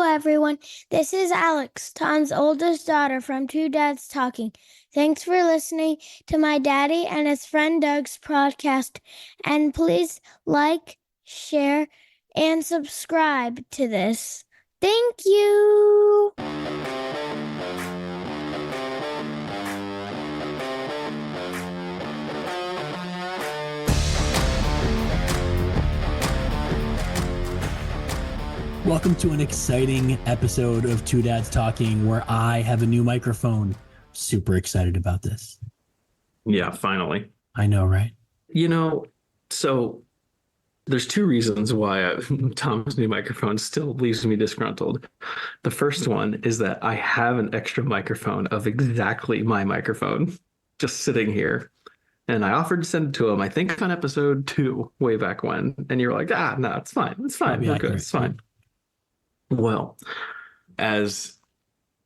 everyone. This is Alex, Tom's oldest daughter from Two Dads Talking. Thanks for listening to my daddy and his friend Doug's podcast. And please like, share, and subscribe to this. Thank you. Welcome to an exciting episode of Two Dads Talking where I have a new microphone. Super excited about this. Yeah, finally. I know, right? So there's two reasons why Tom's new microphone still leaves me disgruntled. The first one is that I have an extra microphone of exactly my microphone just sitting here. And I offered to send it to him, I think on episode 2, way back when. And you're like, no, it's fine. It's fine. We're good. It's fine. Well, as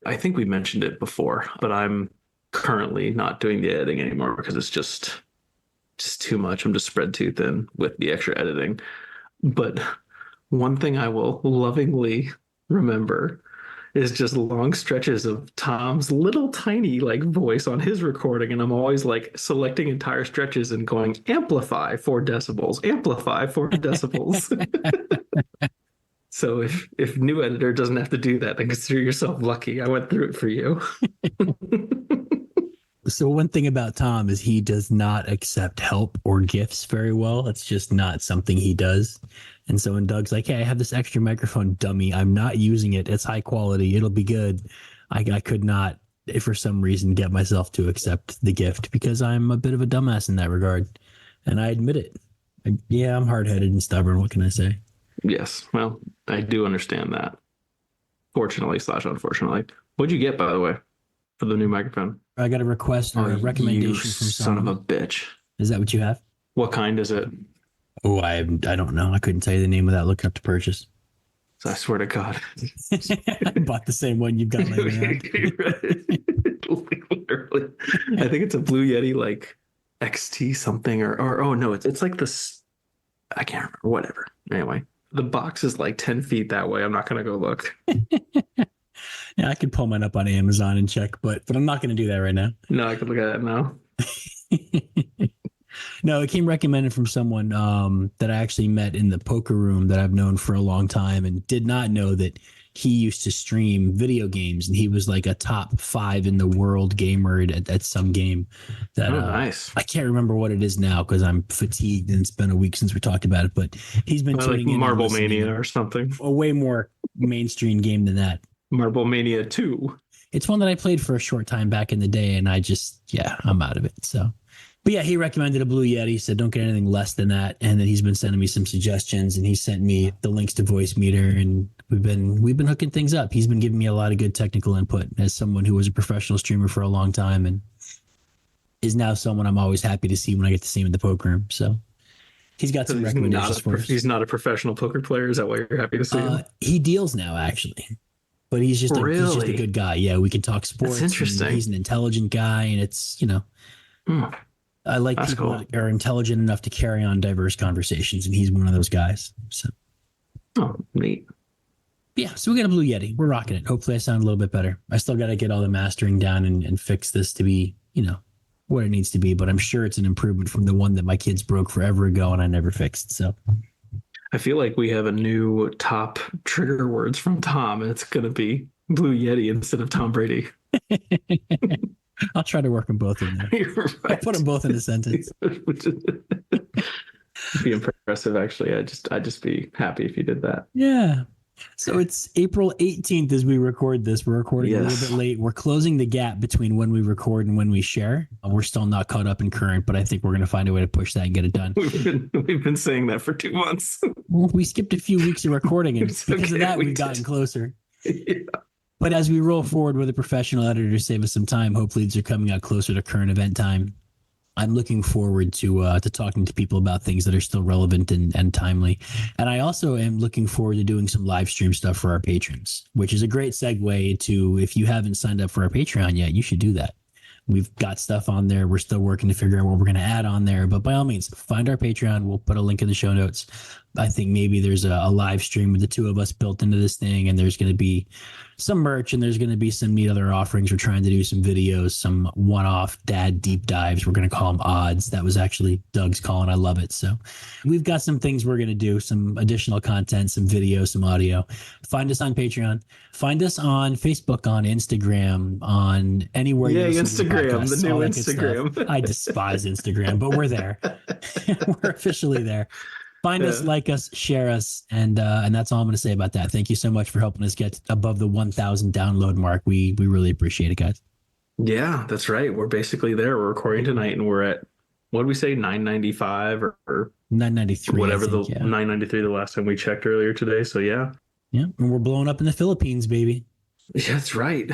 I think we mentioned it before, but I'm currently not doing the editing anymore because it's just too much. I'm just spread too thin with the extra editing. But one thing I will lovingly remember is just long stretches of Tom's little tiny voice on his recording. And I'm always selecting entire stretches and going, amplify 4 decibels, amplify 4 decibels. So if new editor doesn't have to do that, then consider yourself lucky. I went through it for you. So one thing about Tom is he does not accept help or gifts very well. It's just not something he does. And so when Doug's like, hey, I have this extra microphone, dummy. I'm not using it. It's high quality. It'll be good. I could not, if for some reason, get myself to accept the gift because I'm a bit of a dumbass in that regard. And I admit it. I'm hard-headed and stubborn. What can I say? Yes. Well, I do understand that. Fortunately / unfortunately. What'd you get, by the way, for the new microphone? I got a request or a recommendation from son someone. of a bitch. Is that what you have? What kind is it? Oh, I don't know. I couldn't tell you the name without looking up to purchase. I swear to God. I bought the same one you've got laying around. Literally. I think it's a Blue Yeti XT something or oh no, it's like this. I can't remember. Whatever. Anyway. The box is 10 feet that way. I'm not going to go look. Yeah, I could pull mine up on Amazon and check, but I'm not going to do that right now. No, I could look at it now. No, it came recommended from someone that I actually met in the poker room that I've known for a long time and did not know that he used to stream video games and he was a top 5 in the world gamer at some game. Nice. I can't remember what it is now because I'm fatigued and it's been a week since we talked about it, but he's been tuning in. Marble Mania or something. A way more mainstream game than that. Marble Mania 2. It's one that I played for a short time back in the day and I'm out of it. So, but yeah, he recommended a Blue Yeti. He said, don't get anything less than that. And then he's been sending me some suggestions and he sent me the links to Voice Meter and we've been hooking things up. He's been giving me a lot of good technical input as someone who was a professional streamer for a long time and is now someone I'm always happy to see when I get to see him in the poker room. So he's got some recommendations for us. He's not a professional poker player. Is that why you're happy to see him? He deals now, actually. But he's just he's just a good guy. Yeah, we can talk sports. That's interesting. He's an intelligent guy, and it's I like That's people cool. that are intelligent enough to carry on diverse conversations, and he's one of those guys. So, Neat. Yeah, so we got a Blue Yeti. We're rocking it. Hopefully, I sound a little bit better. I still got to get all the mastering down and fix this to be what it needs to be. But I'm sure it's an improvement from the one that my kids broke forever ago and I never fixed. So. I feel like we have a new top trigger words from Tom, and it's going to be Blue Yeti instead of Tom Brady. I'll try to work them both in there. You're right. I'll put them both in a sentence. Be impressive, actually. I'd just be happy if you did that. Yeah. So it's April 18th as we record this. We're recording a little bit late. We're closing the gap between when we record and when we share. We're still not caught up in current, but I think we're going to find a way to push that and get it done. We've been saying that for 2 months. Well, we skipped a few weeks of recording, and because of that, we've gotten closer. Yeah. But as we roll forward with a professional editor to save us some time, hopefully these are coming out closer to current event time. I'm looking forward to talking to people about things that are still relevant and timely. And I also am looking forward to doing some live stream stuff for our patrons, which is a great segue to, if you haven't signed up for our Patreon yet, you should do that. We've got stuff on there. We're still working to figure out what we're going to add on there. But by all means, find our Patreon. We'll put a link in the show notes. I think maybe there's a live stream with the two of us built into this thing, and there's going to be some merch, and there's going to be some neat other offerings. We're trying to do some videos, some one-off dad deep dives. We're going to call them odds. That was actually Doug's call, and I love it. So we've got some things we're going to do, some additional content, some video, some audio. Find us on Patreon. Find us on Facebook, on Instagram, on anywhere. Yeah, you Instagram, the new Instagram. I despise Instagram, but we're there. We're officially there. Find us, like us, share us, and that's all I'm going to say about that. Thank you so much for helping us get above the 1,000 download mark. We really appreciate it, guys. Yeah, that's right. We're basically there. We're recording tonight, and we're at, what did we say, 995 or 993, whatever, 993 the last time we checked earlier today. So yeah, and we're blowing up in the Philippines, baby. Yeah, that's right.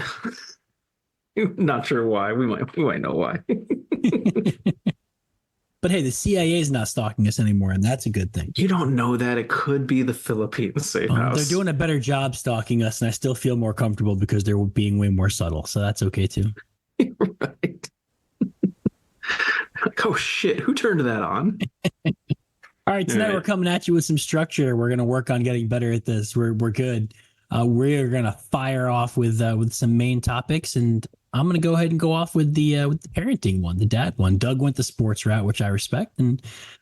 Not sure why. We might know why. But hey, the CIA is not stalking us anymore, and that's a good thing. You don't know that. It could be the Philippines safe house. They're doing a better job stalking us, and I still feel more comfortable because they're being way more subtle. So that's okay too. Right. Oh shit! Who turned that on? All right, tonight we're coming at you with some structure. We're going to work on getting better at this. We're good. We're going to fire off with some main topics, and I'm going to go ahead and go off with the parenting one, the dad one. Doug went the sports route, which I respect, and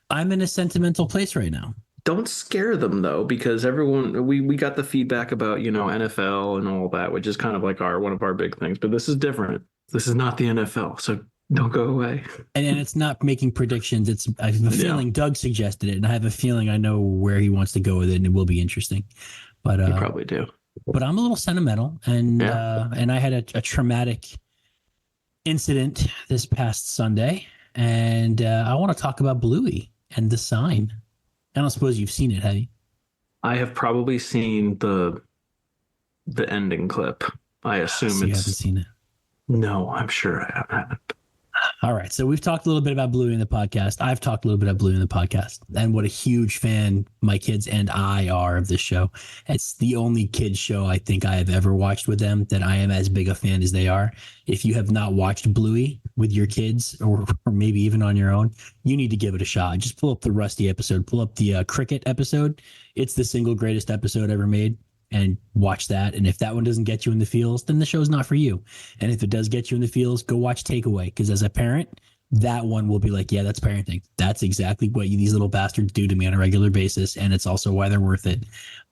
I'm in a sentimental place right now. Don't scare them though, because everyone we got the feedback about NFL and all that, which is kind of like one of our big things. But this is different. This is not the NFL, so don't go away. And it's not making predictions. I have a feeling Doug suggested it, and I have a feeling I know where he wants to go with it, and it will be interesting. But you probably do. But I'm a little sentimental, and I had a traumatic incident this past Sunday, and I want to talk about Bluey and The Sign. I don't suppose you've seen it, have you? I have probably seen the ending clip. I assume you haven't seen it. No, I'm sure I haven't. All right. So we've talked a little bit about Bluey in the podcast. I've talked a little bit about Bluey in the podcast, and what a huge fan my kids and I are of this show. It's the only kids show I think I have ever watched with them that I am as big a fan as they are. If you have not watched Bluey with your kids, or maybe even on your own, you need to give it a shot. Just pull up the Rusty episode, pull up the cricket episode. It's the single greatest episode ever made. And watch that. And if that one doesn't get you in the feels, then the show's not for you. And if it does get you in the feels, go watch Takeaway. Because as a parent, that one will be like, yeah, that's parenting. That's exactly what these little bastards do to me on a regular basis. And it's also why they're worth it.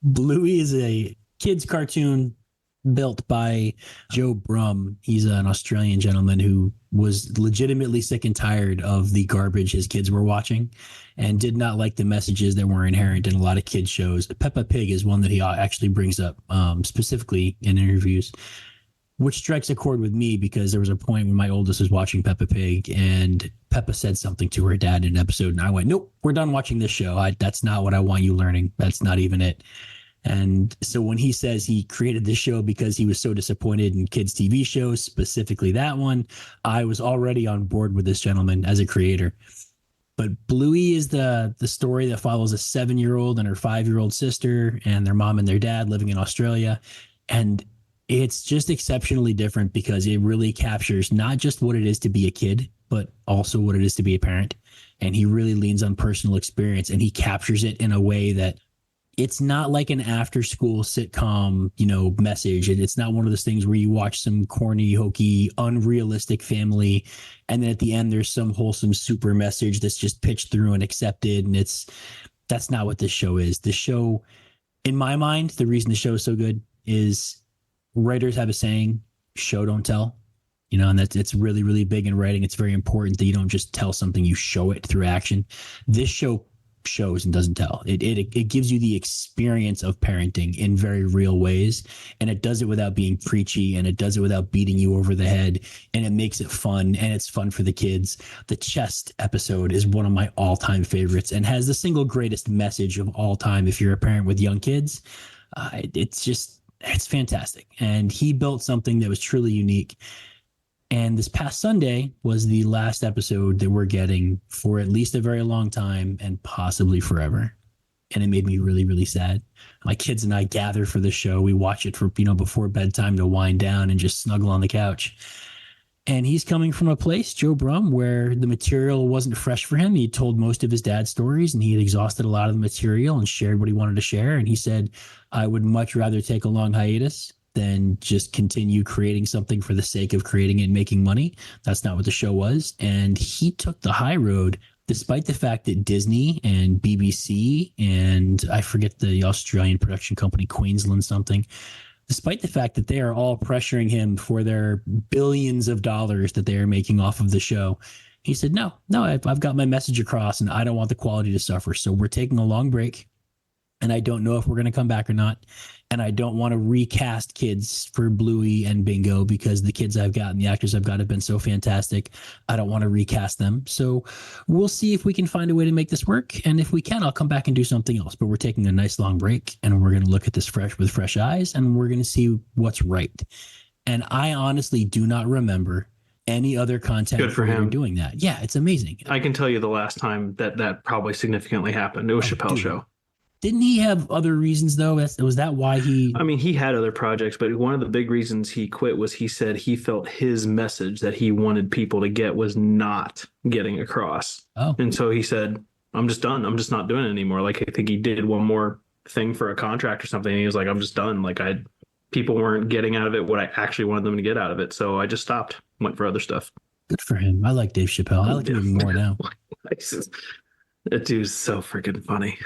Bluey is a kid's cartoon built by Joe Brum. He's an Australian gentleman who was legitimately sick and tired of the garbage his kids were watching and did not like the messages that were inherent in a lot of kids shows. Peppa Pig is one that he actually brings up specifically in interviews, which strikes a chord with me because there was a point when my oldest was watching Peppa Pig and Peppa said something to her dad in an episode, and I went, nope, we're done watching this show. That's not what I want you learning. That's not even it. And so when he says he created this show because he was so disappointed in kids' TV shows, specifically that one, I was already on board with this gentleman as a creator. But Bluey is the story that follows a 7-year-old and her 5-year-old sister and their mom and their dad living in Australia. And it's just exceptionally different because it really captures not just what it is to be a kid, but also what it is to be a parent. And he really leans on personal experience, and he captures it in a way that it's not like an after school sitcom, message. It's not one of those things where you watch some corny, hokey, unrealistic family, and then at the end there's some wholesome super message that's just pitched through and accepted. And that's not what this show is. The show, in my mind, the reason the show is so good is writers have a saying, show don't tell. And it's really, really big in writing. It's very important that you don't just tell something, you show it through action. This show shows and doesn't tell. It gives you the experience of parenting in very real ways, and it does it without being preachy, and it does it without beating you over the head, and it makes it fun, and it's fun for the kids. The chest episode is one of my all-time favorites and has the single greatest message of all time if you're a parent with young kids. It's fantastic, and he built something that was truly unique. And this past Sunday was the last episode that we're getting for at least a very long time and possibly forever. And it made me really, really sad. My kids and I gather for the show. We watch it for, before bedtime to wind down and just snuggle on the couch. And he's coming from a place, Joe Brum, where the material wasn't fresh for him. He told most of his dad's stories and he had exhausted a lot of the material and shared what he wanted to share. And he said, I would much rather take a long hiatus than just continue creating something for the sake of creating it and making money. That's not what the show was. And he took the high road, despite the fact that Disney and BBC and I forget the Australian production company, Queensland something, despite the fact that they are all pressuring him for their billions of dollars that they are making off of the show. He said, no, I've got my message across and I don't want the quality to suffer. So we're taking a long break and I don't know if we're going to come back or not. And I don't want to recast kids for Bluey and Bingo because the kids I've got and the actors I've got have been so fantastic. I don't want to recast them. So we'll see if we can find a way to make this work. And if we can, I'll come back and do something else. But we're taking a nice long break and we're going to look at this with fresh eyes and we're going to see what's right. And I honestly do not remember any other content Good for him doing that. Yeah, it's amazing. I can tell you the last time that probably significantly happened. It was Chappelle Show. Didn't he have other reasons, though? Was that why he... I mean, he had other projects, but one of the big reasons he quit was he said he felt his message that he wanted people to get was not getting across. Oh. And so he said, I'm just done. I'm just not doing it anymore. Like, I think he did one more thing for a contract or something. And he was like, I'm just done. Like, people weren't getting out of it what I actually wanted them to get out of it. So I just stopped, went for other stuff. Good for him. I like Dave Chappelle. I like him even more now. That dude's so freaking funny.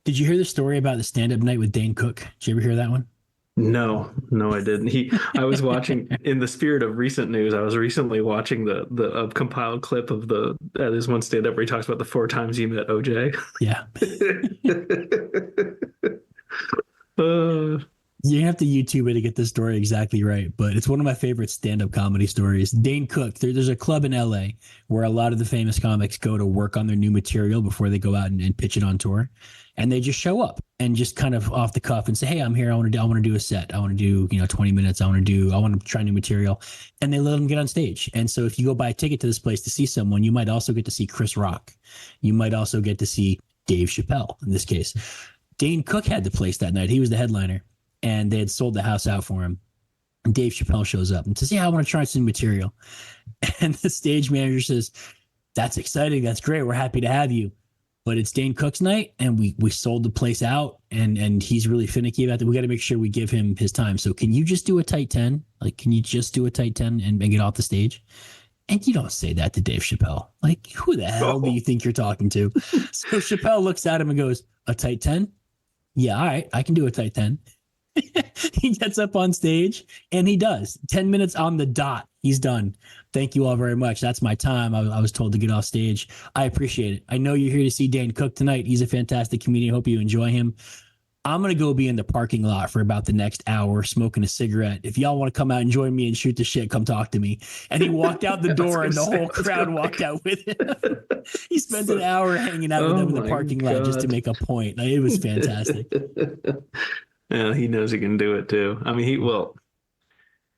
Did you hear the story about the stand-up night with Dane Cook? Did you ever hear that one? No, I didn't. I was watching, in the spirit of recent news, I was recently watching the compiled clip of there's one stand-up where he talks about the 4 times he met OJ. Yeah. You have to YouTube it to get the story exactly right, but it's one of my favorite stand-up comedy stories. Dane Cook, there's a club in LA where a lot of the famous comics go to work on their new material before they go out and pitch it on tour. And they just show up and just kind of off the cuff and say, hey, I'm here. I want to do a set. I want to do, 20 minutes. I want to try new material. And they let them get on stage. And so if you go buy a ticket to this place to see someone, you might also get to see Chris Rock. You might also get to see Dave Chappelle in this case. Dane Cook had the place that night. He was the headliner. And they had sold the house out for him. And Dave Chappelle shows up and says, yeah, I want to try some material. And the stage manager says, that's exciting. That's great. We're happy to have you. But it's Dane Cook's night, and we sold the place out, and he's really finicky about that. We got to make sure we give him his time. So can you just do a tight 10? Like, can you just do a tight 10 and get off the stage? And you don't say that to Dave Chappelle. Like, who the hell do you think you're talking to? So Chappelle looks at him and goes, a tight 10? Yeah, all right, I can do a tight 10. He gets up on stage and he does 10 minutes on the dot. He's done. Thank you all very much. That's my time. I was told to get off stage. I appreciate it. I know you're here to see Dane Cook tonight. He's a fantastic comedian. Hope you enjoy him. I'm going to go be in the parking lot for about the next hour smoking a cigarette. If y'all want to come out and join me and shoot the shit, come talk to me. And he walked out the door and the whole crowd walked out with him. He spent an hour hanging out with them in the parking lot just to make a point. Like, it was fantastic. Yeah, he knows he can do it too. I mean,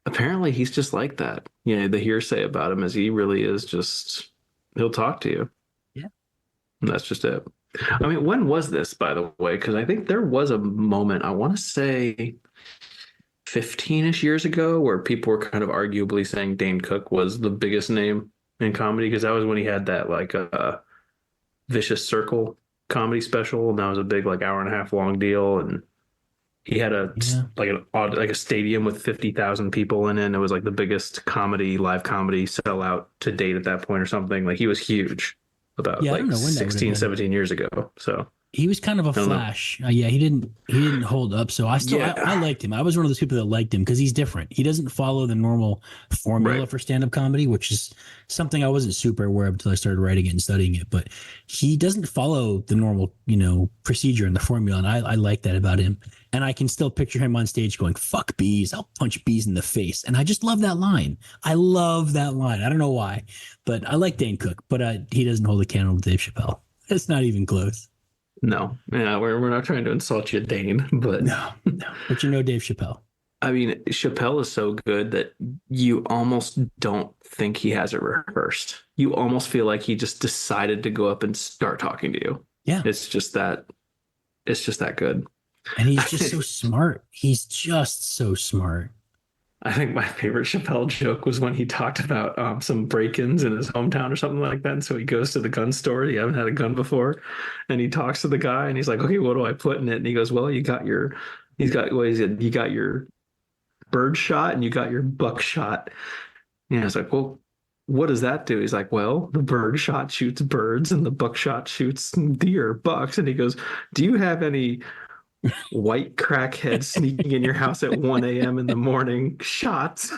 apparently he's just like that. The hearsay about him is he really is just, he'll talk to you. Yeah. And that's just it. I mean, when was this, by the way? Because I think there was a moment, I want to say 15-ish years ago, where people were kind of arguably saying Dane Cook was the biggest name in comedy, because that was when he had that like Vicious Circle comedy special, and that was a big like hour and a half long deal, and he had a stadium with 50,000 people in it. And it was like the biggest live comedy sellout to date at that point or something. Like, he was huge about 16, 17 years ago. So he was kind of a flash. He didn't hold up. So I liked him. I was one of those people that liked him because he's different. He doesn't follow the normal formula for stand-up comedy, which is something I wasn't super aware of until I started writing it and studying it. But he doesn't follow the normal, procedure and the formula. And I like that about him. And I can still picture him on stage going, fuck bees. I'll punch bees in the face. And I just love that line. I love that line. I don't know why, but I like Dane Cook, but he doesn't hold a candle to Dave Chappelle. It's not even close. No, we're not trying to insult you, Dane, but no. But Dave Chappelle. I mean, Chappelle is so good that you almost don't think he has it rehearsed. You almost feel like he just decided to go up and start talking to you. Yeah, it's just that good. And he's just so smart. He's just so smart. I think my favorite Chappelle joke was when he talked about some break-ins in his hometown or something like that. And so he goes to the gun store. He haven't had a gun before, and he talks to the guy, and he's like, "Okay, what do I put in it?" And he goes, "Well, he's got what is it? You got your bird shot and you got your buck shot." And I was like, "Well, what does that do?" He's like, "Well, the bird shot shoots birds, and the buckshot shoots deer, bucks." And he goes, "Do you have any white crackhead sneaking in your house at 1 a.m. in the morning shots?"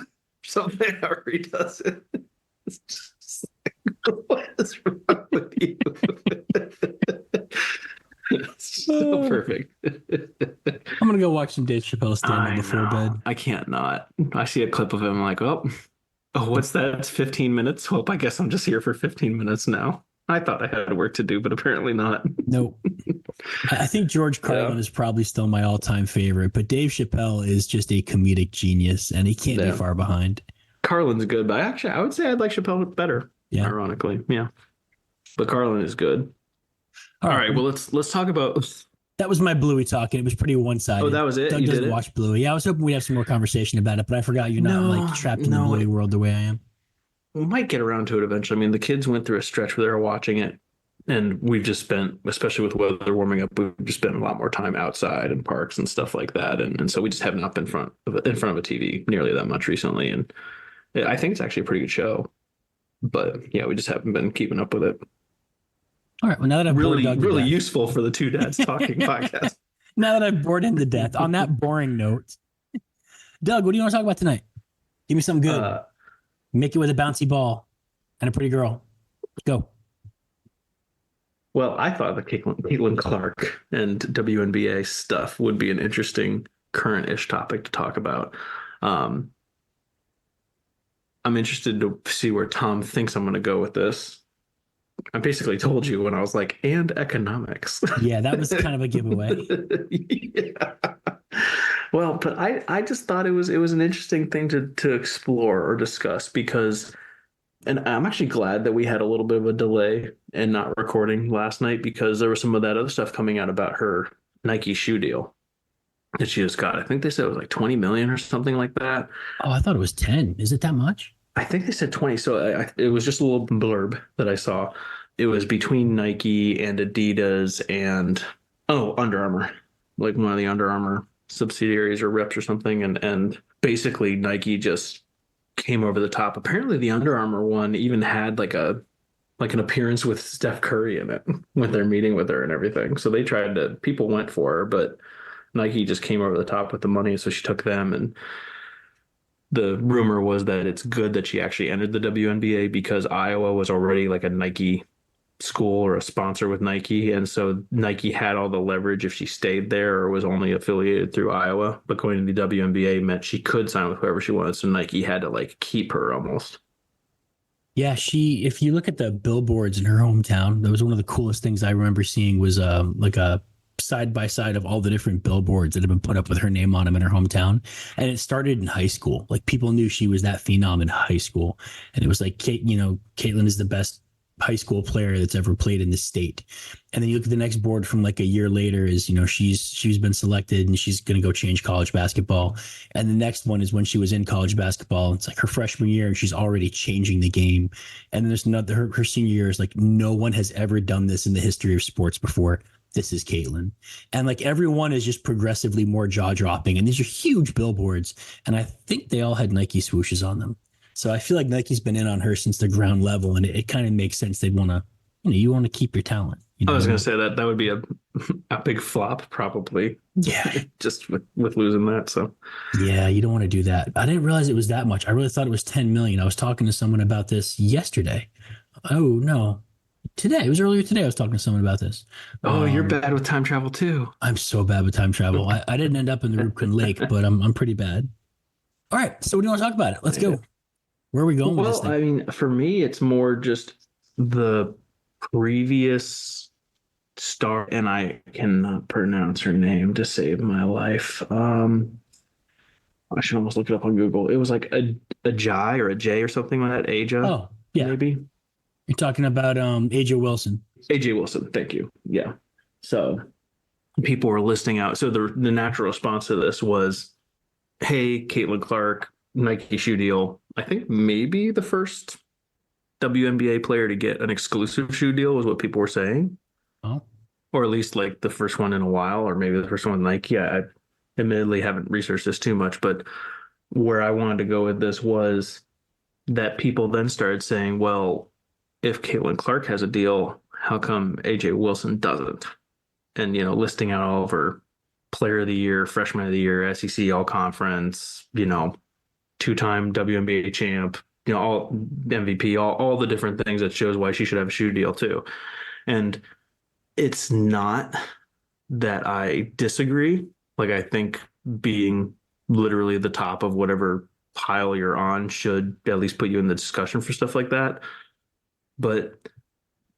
Something, however he does it. It's just like, what is wrong with you? It's so perfect. I'm gonna go watch some Dave Chappelle stand up before bed. I can't not. I see a clip of him like, oh, what's that? It's 15 minutes. Well, I guess I'm just here for 15 minutes now. I thought I had work to do, but apparently not. Nope. I think George Carlin is probably still my all-time favorite, but Dave Chappelle is just a comedic genius, and he can't be far behind. Carlin's good, but actually, I would say I'd like Chappelle better. Yeah, ironically, yeah. But Carlin is good. All right. Well, let's talk about. That was my Bluey talking. It was pretty one-sided. Oh, that was it. Doug doesn't watch Bluey. Yeah, I was hoping we'd have some more conversation about it, but I forgot you're not like trapped in the Bluey world the way I am. We might get around to it eventually. I mean, the kids went through a stretch where they were watching it, and we've just spent, especially with weather warming up, we've just spent a lot more time outside in parks and stuff like that, and so we just have not been in front of a TV nearly that much recently, and I think it's actually a pretty good show, but yeah, we just haven't been keeping up with it. All right. Well, now that I've really useful for the Two Dads Talking podcast. Now that I've bored him to death on that boring note, Doug, what do you want to talk about tonight? Give me something good. Make it with a bouncy ball and a pretty girl. Go. Well, I thought the Caitlin Clark and WNBA stuff would be an interesting current-ish topic to talk about. I'm interested to see where Tom thinks I'm going to go with this. I basically told you when I was like, and economics. Yeah, that was kind of a giveaway. Yeah. Well, but I just thought it was an interesting thing to explore or discuss because, and I'm actually glad that we had a little bit of a delay in not recording last night because there was some of that other stuff coming out about her Nike shoe deal that she just got. I think they said it was like 20 million or something like that. Oh, I thought it was 10. Is it that much? I think they said 20. So it was just a little blurb that I saw. It was between Nike and Adidas and, Under Armour, like one of the Under Armour subsidiaries or reps or something. And basically Nike just came over the top. Apparently the Under Armour one even had like an appearance with Steph Curry in it when they're meeting with her and everything. So people went for her, but Nike just came over the top with the money. So she took them, and the rumor was that it's good that she actually entered the WNBA because Iowa was already like a Nike school or a sponsor with Nike. And so Nike had all the leverage if she stayed there or was only affiliated through Iowa. But going to the WNBA meant she could sign with whoever she wanted. So Nike had to like keep her almost. Yeah, if you look at the billboards in her hometown, that was one of the coolest things I remember seeing was like a side by side of all the different billboards that have been put up with her name on them in her hometown. And it started in high school. Like people knew she was that phenom in high school. And it was like, Caitlin is the best high school player that's ever played in the state. And then you look at the next board from like a year later is, she's been selected and she's going to go change college basketball. And the next one is when she was in college basketball. It's like her freshman year and she's already changing the game. And then there's her senior year is like, no one has ever done this in the history of sports before. This is Caitlin. And like everyone is just progressively more jaw dropping. And these are huge billboards. And I think they all had Nike swooshes on them. So I feel like Nike's been in on her since the ground level, and it kind of makes sense. They'd want to, you want to keep your talent. I was going to say that would be a big flop, probably. Yeah. Just with losing that. So yeah, you don't want to do that. I didn't realize it was that much. I really thought it was 10 million. I was talking to someone about this yesterday. Oh no, today. It was earlier today. I was talking to someone about this. Oh, you're bad with time travel too. I'm so bad with time travel. I didn't end up in the Rubicon Lake, but I'm pretty bad. All right. So what do you want to talk about? Let's go. Where are we going with this thing? I mean, for me, it's more just the previous star, and I cannot pronounce her name to save my life. I should almost look it up on Google. It was like a Jai or a J or something like that. Aja. Oh, yeah. Maybe. You're talking about AJ Wilson. AJ Wilson. Thank you. Yeah. So people were listing out. So the natural response to this was, hey, Caitlin Clark, Nike shoe deal. I think maybe the first WNBA player to get an exclusive shoe deal was what people were saying, Oh, or at least like the first one in a while, or maybe the first one with Nike. I admittedly haven't researched this too much, but where I wanted to go with this was that people then started saying, well, if Caitlin Clark has a deal, how come AJ Wilson doesn't? And, listing out all of her player of the year, freshman of the year, SEC all conference, two-time WNBA champ, all MVP, all the different things that shows why she should have a shoe deal too. And it's not that I disagree. Like, I think being literally the top of whatever pile you're on should at least put you in the discussion for stuff like that. But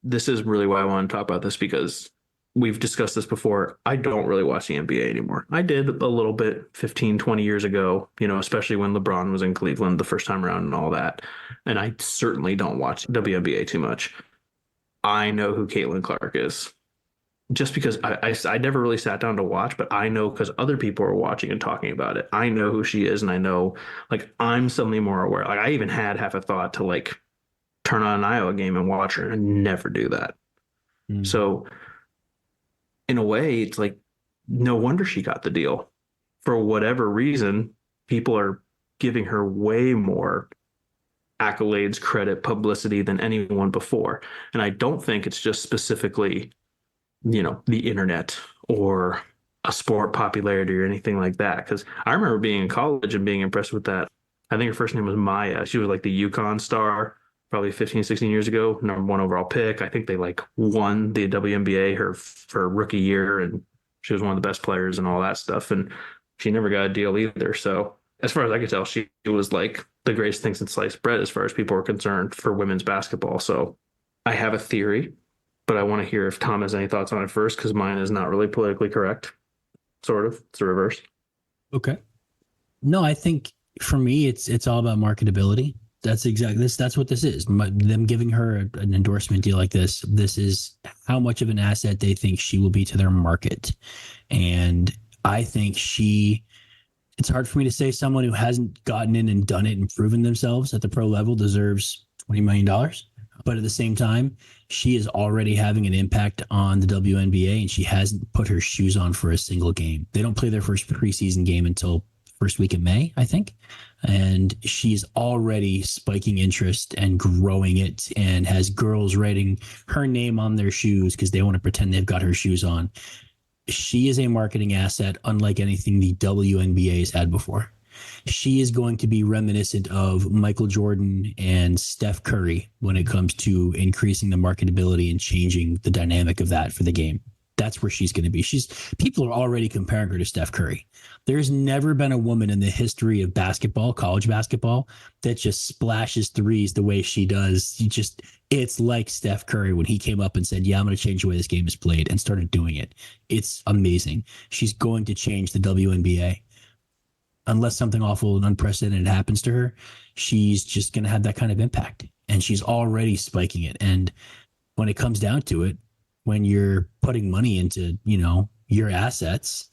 this is really why I want to talk about this, because we've discussed this before. I don't really watch the NBA anymore. I did a little bit 15, 20 years ago, especially when LeBron was in Cleveland the first time around and all that. And I certainly don't watch WNBA too much. I know who Caitlin Clark is, just because I never really sat down to watch, but I know because other people are watching and talking about it. I know who she is, and I know, like, I'm suddenly more aware. Like, I even had half a thought to, like, turn on an Iowa game and watch her, and never do that. So in a way, it's like, no wonder she got the deal. For whatever reason, people are giving her way more accolades, credit, publicity than anyone before. And I don't think it's just specifically, the internet or a sport popularity or anything like that. Because I remember being in college and being impressed with that. I think her first name was Maya. She was like the UConn star, probably 15, 16 years ago, #1 overall pick. I think they like won the WNBA for rookie year, and she was one of the best players and all that stuff. And she never got a deal either. So as far as I could tell, she was like the greatest thing since sliced bread as far as people are concerned for women's basketball. So I have a theory, but I want to hear if Tom has any thoughts on it first, because mine is not really politically correct. Sort of. It's the reverse. okay. No, I think for me, it's all about marketability. That's exactly this. That's what this is. Them giving her an endorsement deal like this. This is how much of an asset they think she will be to their market. And I think it's hard for me to say someone who hasn't gotten in and done it and proven themselves at the pro level deserves $20 million. But at the same time, she is already having an impact on the WNBA, and she hasn't put her shoes on for a single game. They don't play their first preseason game until first week in May, I think. And she's already spiking interest and growing it, and has girls writing her name on their shoes because they want to pretend they've got her shoes on. She is a marketing asset unlike anything the WNBA has had before. She is going to be reminiscent of Michael Jordan and Steph Curry when it comes to increasing the marketability and changing the dynamic of that for the game. That's where she's going to be. People are already comparing her to Steph Curry. There's never been a woman in the history of basketball, college basketball, that just splashes threes the way she does. It's like Steph Curry when he came up and said, yeah, I'm going to change the way this game is played, and started doing it. It's amazing. She's going to change the WNBA. Unless something awful and unprecedented happens to her, she's just going to have that kind of impact. And she's already spiking it. And when it comes down to it, when you're putting money into, your assets,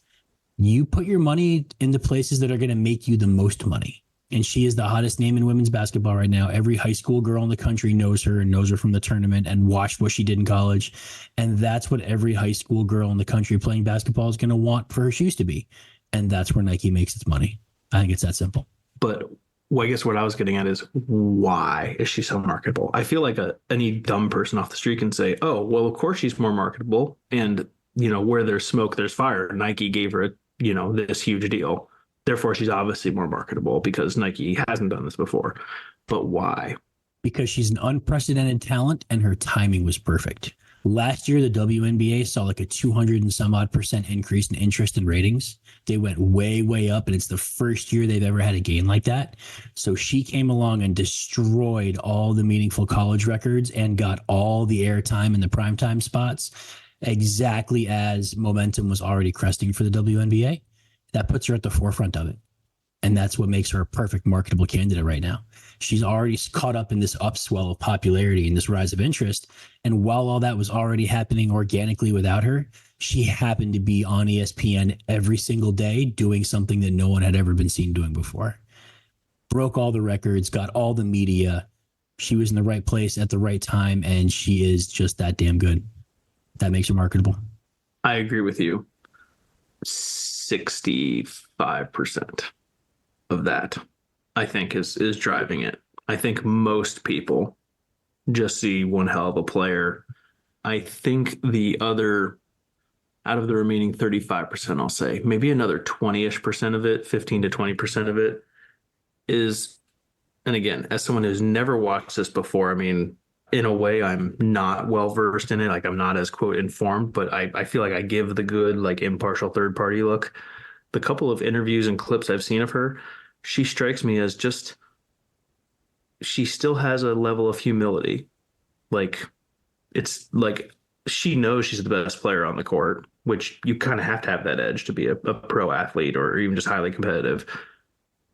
you put your money in the places that are going to make you the most money. And she is the hottest name in women's basketball right now. Every high school girl in the country knows her and knows her from the tournament and watched what she did in college. And that's what every high school girl in the country playing basketball is going to want for her shoes to be. And that's where Nike makes its money. I think it's that simple. But I guess what I was getting at is, why is she so marketable? I feel like any dumb person off the street can say, oh, well, of course she's more marketable. And, where there's smoke, there's fire. Nike gave her, this huge deal. Therefore, she's obviously more marketable because Nike hasn't done this before. But why? Because she's an unprecedented talent and her timing was perfect. Last year, the WNBA saw like a 200 and some odd % increase in interest and ratings. They went way, way up, and it's the first year they've ever had a gain like that. So she came along and destroyed all the meaningful college records and got all the airtime in the primetime spots, exactly as momentum was already cresting for the WNBA. That puts her at the forefront of it. And that's what makes her a perfect marketable candidate right now. She's already caught up in this upswell of popularity and this rise of interest. And while all that was already happening organically without her, she happened to be on ESPN every single day doing something that no one had ever been seen doing before. broke all the records, got all the media. She was in the right place at the right time, and she is just that damn good. That makes her marketable. I agree with you. 65% of that, I think, is driving it. I think most people just see one hell of a player. I think the other, out of the remaining 35%, I'll say maybe another 20-ish percent of it, 15 to 20% of it is, and again, as someone who's never watched this before, I mean, in a way, I'm not well versed in it. Like I'm not as quote informed, but I feel like I give the good, like impartial third party look. The couple of interviews and clips I've seen of her, she strikes me as just, she still has a level of humility. Like it's like she knows she's the best player on the court, which you kind of have to have that edge to be a pro athlete or even just highly competitive.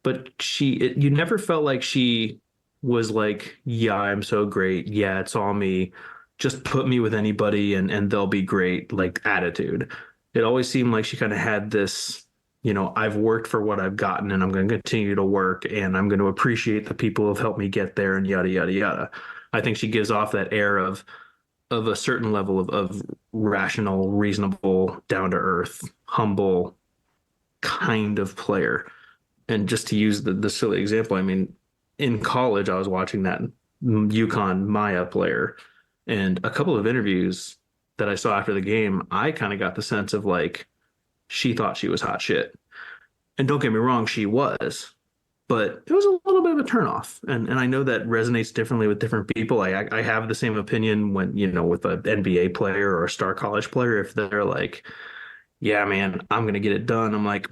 But you never felt like she was like, yeah, I'm so great. Yeah, it's all me. Just put me with anybody and they'll be great, like attitude. It always seemed like she kind of had this, I've worked for what I've gotten and I'm going to continue to work and I'm going to appreciate the people who've helped me get there and yada, yada, yada. I think she gives off that air of a certain level of rational, reasonable, down to earth, humble kind of player. And just to use the silly example, I mean, in college, I was watching that UConn Maya player, and a couple of interviews that I saw after the game, I kind of got the sense of like she thought she was hot shit. And don't get me wrong, she was, but it was a little bit of a turnoff. And I know that resonates differently with different people. I have the same opinion when, with an NBA player or a star college player, if they're like, yeah, man, I'm going to get it done. I'm like,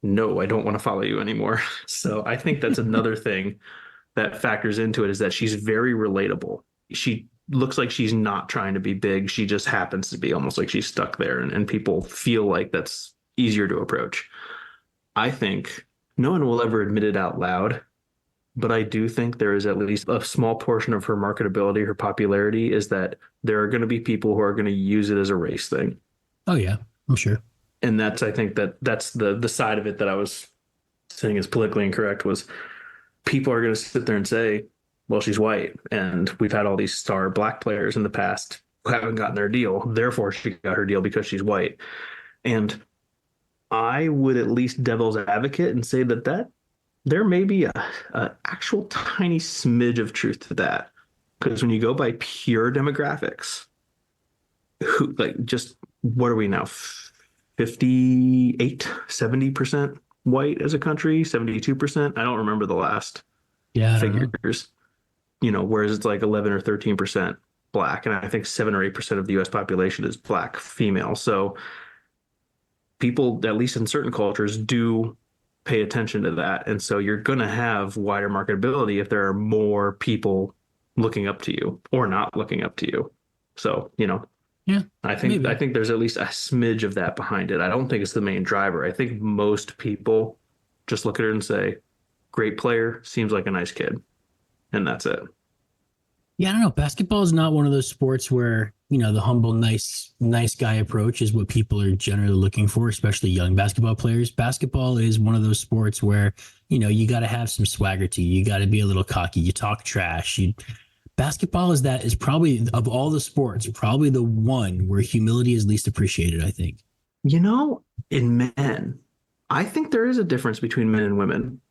no, I don't want to follow you anymore. So I think that's another thing that factors into it is that she's very relatable. She looks like she's not trying to be big. She just happens to be almost like she's stuck there and people feel like that's easier to approach. I think no one will ever admit it out loud, but I do think there is at least a small portion of her marketability, her popularity is that there are going to be people who are going to use it as a race thing. Oh yeah, I'm sure. And I think that's the side of it that I was saying is politically incorrect was people are going to sit there and say, well, she's white. And we've had all these star black players in the past who haven't gotten their deal. Therefore, she got her deal because she's white. And I would at least devil's advocate and say that there may be a actual tiny smidge of truth to that. Because when you go by pure demographics, what are we now? 58, 70% white as a country, 72%. I don't remember the last figures, whereas it's like 11 or 13% black. And I think 7 or 8% of the US population is black female. So people, at least in certain cultures, do pay attention to that. And so you're going to have wider marketability if there are more people looking up to you or not looking up to you. So, yeah, I think there's at least a smidge of that behind it. I don't think it's the main driver. I think most people just look at her and say, great player, seems like a nice kid. And that's it. Yeah, I don't know. Basketball is not one of those sports where, the humble, nice guy approach is what people are generally looking for, especially young basketball players. Basketball is one of those sports where, you got to have some swagger to you. You got to be a little cocky. You talk trash. Basketball is probably, of all the sports, probably the one where humility is least appreciated, I think. In men, I think there is a difference between men and women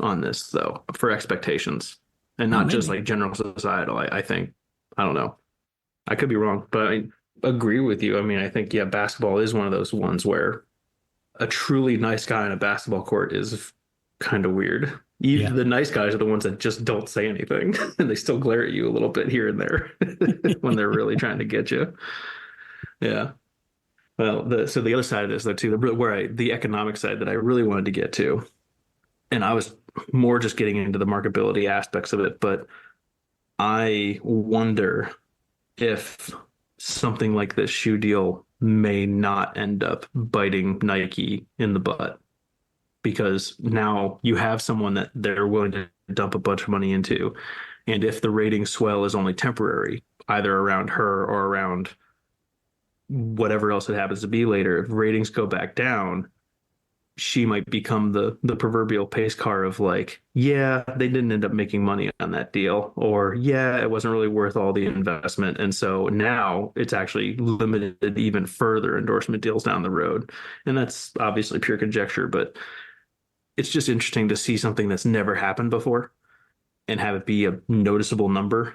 on this, though, for expectations and not just like general societal. I think, I don't know. I could be wrong, but I agree with you. I mean, I think, yeah, basketball is one of those ones where a truly nice guy on a basketball court is kind of weird. Even the nice guys are the ones that just don't say anything and they still glare at you a little bit here and there when they're really trying to get you. Yeah. Well, so the other side of this, though, too, the economic side that I really wanted to get to, and I was more just getting into the marketability aspects of it, but I wonder if something like this shoe deal may not end up biting Nike in the butt. Because now you have someone that they're willing to dump a bunch of money into. And if the rating swell is only temporary, either around her or around whatever else it happens to be later, if ratings go back down, she might become the proverbial pace car of like, yeah, they didn't end up making money on that deal, or yeah, it wasn't really worth all the investment. And so now it's actually limited even further endorsement deals down the road. And that's obviously pure conjecture, but it's just interesting to see something that's never happened before and have it be a noticeable number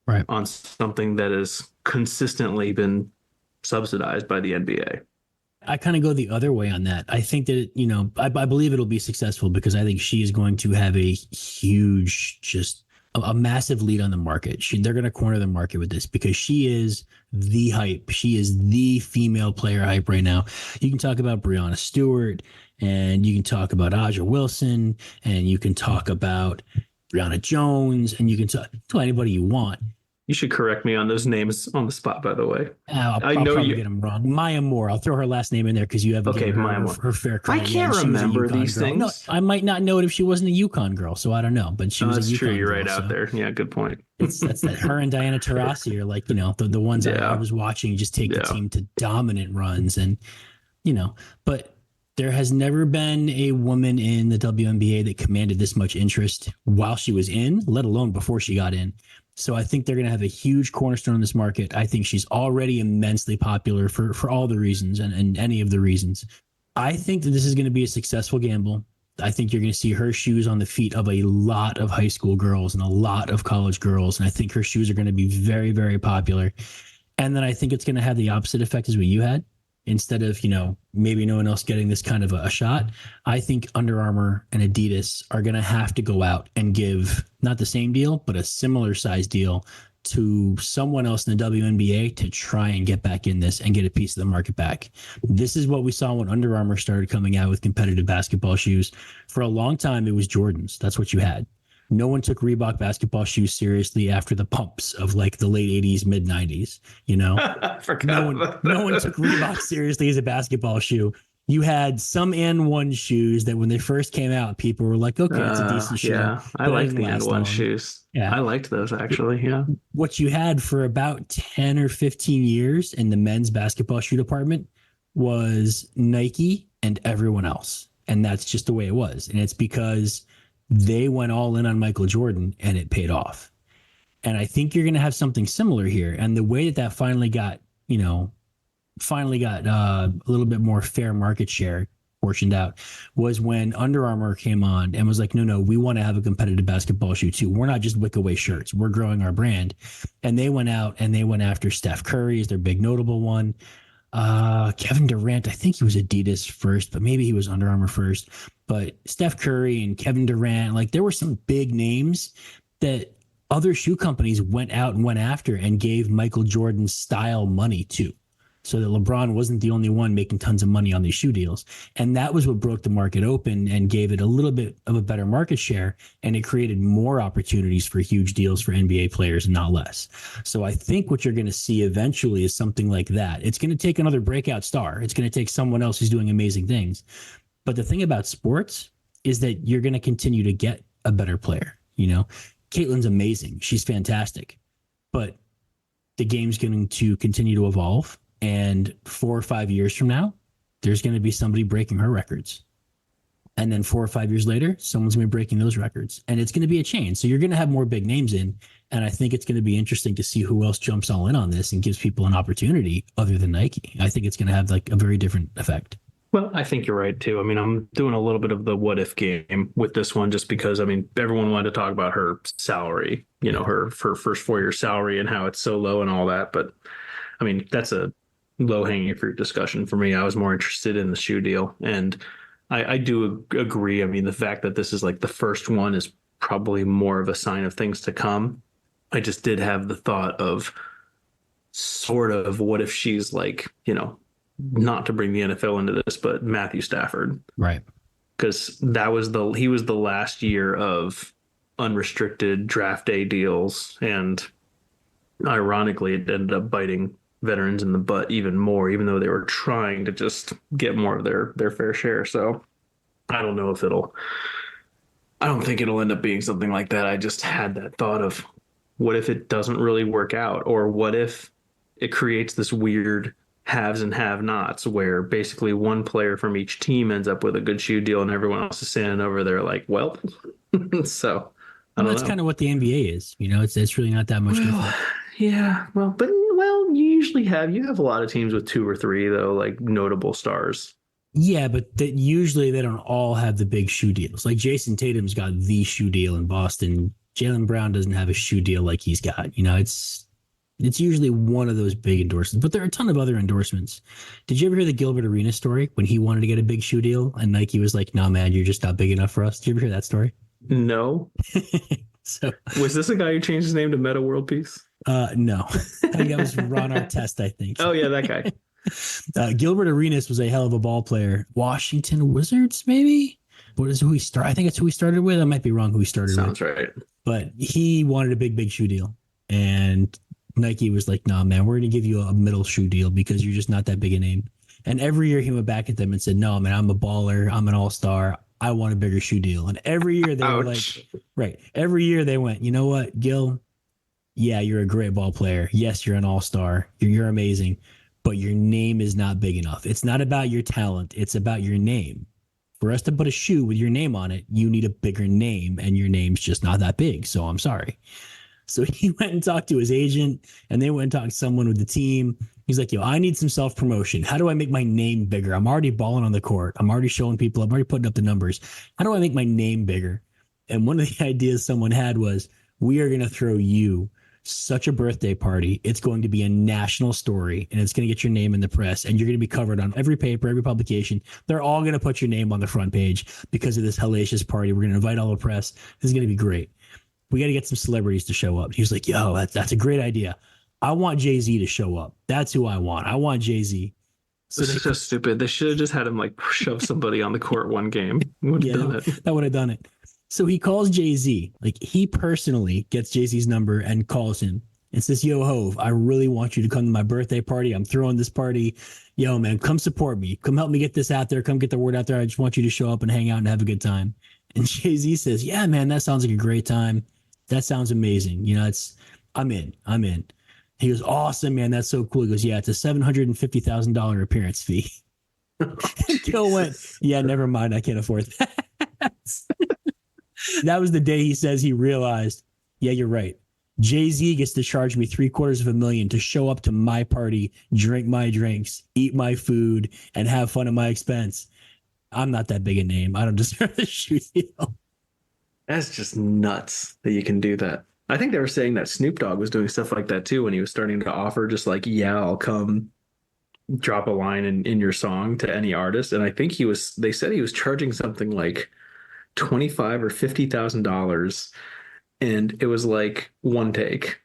Right. on something that has consistently been subsidized by the NBA. I kind of go the other way on that. I think that, I believe it'll be successful because I think she is going to have a huge, just a massive lead on the market. They're going to corner the market with this because she is the hype. She is the female player hype right now. You can talk about Breonna Stewart and you can talk about Aja Wilson and you can talk about Brianna Jones and you can talk to anybody you want. You should correct me on those names on the spot, by the way. I'll probably get them wrong. Maya Moore. I'll throw her last name in there because you haven't given her fair credit. I can't remember these things. No, I might not know it if she wasn't a UConn girl, so I don't know. But she was a UConn true. You're girl, right out there. Yeah, good point. That's that. Her and Diana Taurasi are like the ones I was watching just take the team to dominant runs, and but there has never been a woman in the WNBA that commanded this much interest while she was in, let alone before she got in. So I think they're going to have a huge cornerstone in this market. I think she's already immensely popular for all the reasons and any of the reasons. I think that this is going to be a successful gamble. I think you're going to see her shoes on the feet of a lot of high school girls and a lot of college girls. And I think her shoes are going to be very, very popular. And then I think it's going to have the opposite effect as what you had. Instead of, maybe no one else getting this kind of a shot, I think Under Armour and Adidas are going to have to go out and give not the same deal, but a similar size deal to someone else in the WNBA to try and get back in this and get a piece of the market back. This is what we saw when Under Armour started coming out with competitive basketball shoes. For a long time, it was Jordans. That's what you had. No one took Reebok basketball shoes seriously after the pumps of like the late 80s, mid 90s, no one took Reebok seriously as a basketball shoe. You had some and one shoes that when they first came out, people were like, okay, it's a decent shoe. Yeah, I liked the and one shoes. Yeah, I liked those actually. Yeah. What you had for about 10 or 15 years in the men's basketball shoe department was Nike and everyone else. And that's just the way it was. And it's because they went all in on Michael Jordan and it paid off. And I think you're going to have something similar here. And the way that finally got a little bit more fair market share portioned out was when Under Armour came on and was like, no, we want to have a competitive basketball shoe too. We're not just wick away shirts. We're growing our brand. And they went out and they went after Steph Curry as their big notable one. Kevin Durant, I think he was Adidas first, but maybe he was Under Armour first. But Steph Curry and Kevin Durant, like there were some big names that other shoe companies went out and went after and gave Michael Jordan style money to. So that LeBron wasn't the only one making tons of money on these shoe deals. And that was what broke the market open and gave it a little bit of a better market share. And it created more opportunities for huge deals for NBA players and not less. So I think what you're going to see eventually is something like that. It's going to take another breakout star. It's going to take someone else who's doing amazing things. But the thing about sports is that you're going to continue to get a better player. Caitlin's amazing. She's fantastic. But the game's going to continue to evolve. And 4 or 5 years from now, there's going to be somebody breaking her records. And then 4 or 5 years later, someone's going to be breaking those records. And it's going to be a chain. So you're going to have more big names in. And I think it's going to be interesting to see who else jumps all in on this and gives people an opportunity other than Nike. I think it's going to have like a very different effect. Well, I think you're right, too. I mean, I'm doing a little bit of the what if game with this one just because, everyone wanted to talk about her salary, her first 4 year salary and how it's so low and all that. But, that's a low-hanging fruit discussion for me. I was more interested in the shoe deal. And I do agree. The fact that this is like the first one is probably more of a sign of things to come. I just did have the thought of sort of what if she's like, not to bring the NFL into this, but Matthew Stafford. Right. Because he was the last year of unrestricted draft day deals. And ironically, it ended up biting veterans in the butt even more, even though they were trying to just get more of their fair share. So I don't know if I don't think it'll end up being something like that. I just had that thought of what if it doesn't really work out, or what if it creates this weird haves and have-nots, where basically one player from each team ends up with a good shoe deal and everyone else is standing over there like, well, so I Well, don't that's know. kind of what the NBA is. It's really not that much Well, different. yeah, you have a lot of teams with two or three though, like notable stars. Yeah, but usually they don't all have the big shoe deals. Like Jason Tatum's got the shoe deal in Boston. Jaylen Brown doesn't have a shoe deal like he's got. It's usually one of those big endorsements, but there are a ton of other endorsements. Did you ever hear the Gilbert Arenas story when he wanted to get a big shoe deal and Nike was like, "No, man, you're just not big enough for us." Did you ever hear that story? No. So, Was this a guy who changed his name to Meta World Peace? no, I think that was Ron Artest. I think. Oh yeah, that guy. Gilbert Arenas was a hell of a ball player. Washington Wizards, maybe. What is who he started? I think it's who he started with. I might be wrong. Who he started Sounds with. right. But he wanted a big shoe deal, and Nike was like, "Nah, man, we're going to give you a middle shoe deal because you're just not that big a name." And every year he went back at them and said, "No, man, I'm a baller. I'm an all-star. I want a bigger shoe deal." And every year they were like, right. Every year they went, "You know what, Gil? Yeah, you're a great ball player. Yes, you're an all-star. You're amazing, but your name is not big enough. It's not about your talent. It's about your name. For us to put a shoe with your name on it, you need a bigger name, and your name's just not that big. So I'm sorry." So he went and talked to his agent, and they went and talked to someone with the team. He's like, "Yo, I need some self-promotion. How do I make my name bigger? I'm already balling on the court. I'm already showing people. I'm already putting up the numbers. How do I make my name bigger?" And one of the ideas someone had was, "We are going to throw you such a birthday party. It's going to be a national story, and it's going to get your name in the press, and you're going to be covered on every paper, every publication. They're all going to put your name on the front page because of this hellacious party. We're going to invite all the press. This is going to be great. We got to get some celebrities to show up." He was like, "Yo, that's a great idea. I want Jay-Z to show up. That's who I want. I want Jay-Z." So This is so stupid. They should have just had him like shove somebody on the court one game. Would have done it. That would have done it. So he calls Jay-Z. Like, he personally gets Jay-Z's number and calls him and says, "Yo, Hove, I really want you to come to my birthday party. I'm throwing this party. Yo, man, come support me. Come help me get this out there. Come get the word out there. I just want you to show up and hang out and have a good time." And Jay-Z says, "Yeah, man, that sounds like a great time. That sounds amazing. I'm in. He goes, "Awesome, man. That's so cool." He goes, "Yeah, it's a $750,000 appearance fee." Gil went, "Yeah, never mind. I can't afford that." That was the day he says he realized, yeah, you're right. Jay-Z gets to charge me $750,000 to show up to my party, drink my drinks, eat my food, and have fun at my expense. I'm not that big a name. I don't deserve the shoe deal. That's just nuts that you can do that. I think they were saying that Snoop Dogg was doing stuff like that too when he was starting to offer just like, yeah, I'll come drop a line in your song to any artist. And I think they said he was charging something like 25 or $50,000, and it was like one take.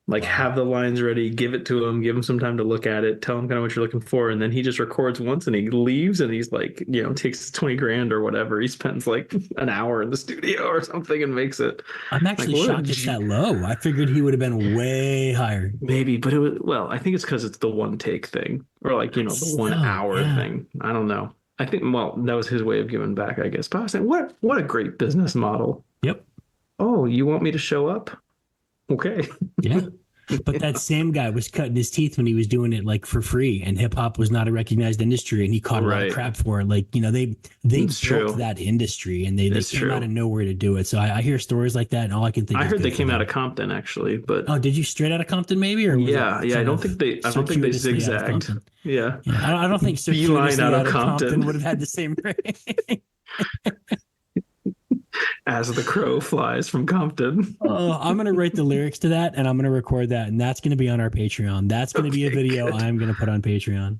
Like, have the lines ready, give it to him, give him some time to look at it, tell him kind of what you're looking for, and then he just records once and he leaves, and he's like, takes 20 grand or whatever. He spends like an hour in the studio or something and makes it. I'm actually Like, shocked it's that low. I figured he would have been way higher. Maybe, but I think it's because it's the one take thing, or like, the 1 hour thing. I don't know. I think, that was his way of giving back, I guess. But I was saying, what a great business model. Yep. Oh, you want me to show up? Okay. Yeah. But that same guy was cutting his teeth when he was doing it like for free, and hip hop was not a recognized industry, and he caught a lot of crap for it. Like, they built that industry, and they came out of nowhere to do it. So I hear stories like that, and all I can think I is heard they came out of Compton actually, but did you straight out of Compton maybe? Or yeah, I don't think they zigzagged. Yeah. I don't think circuitously out of Compton would have had the same rate. As the crow flies from Compton. Oh, I'm going to write the lyrics to that, and I'm going to record that, and that's going to be on our Patreon. That's going to be a video I'm going to put on Patreon.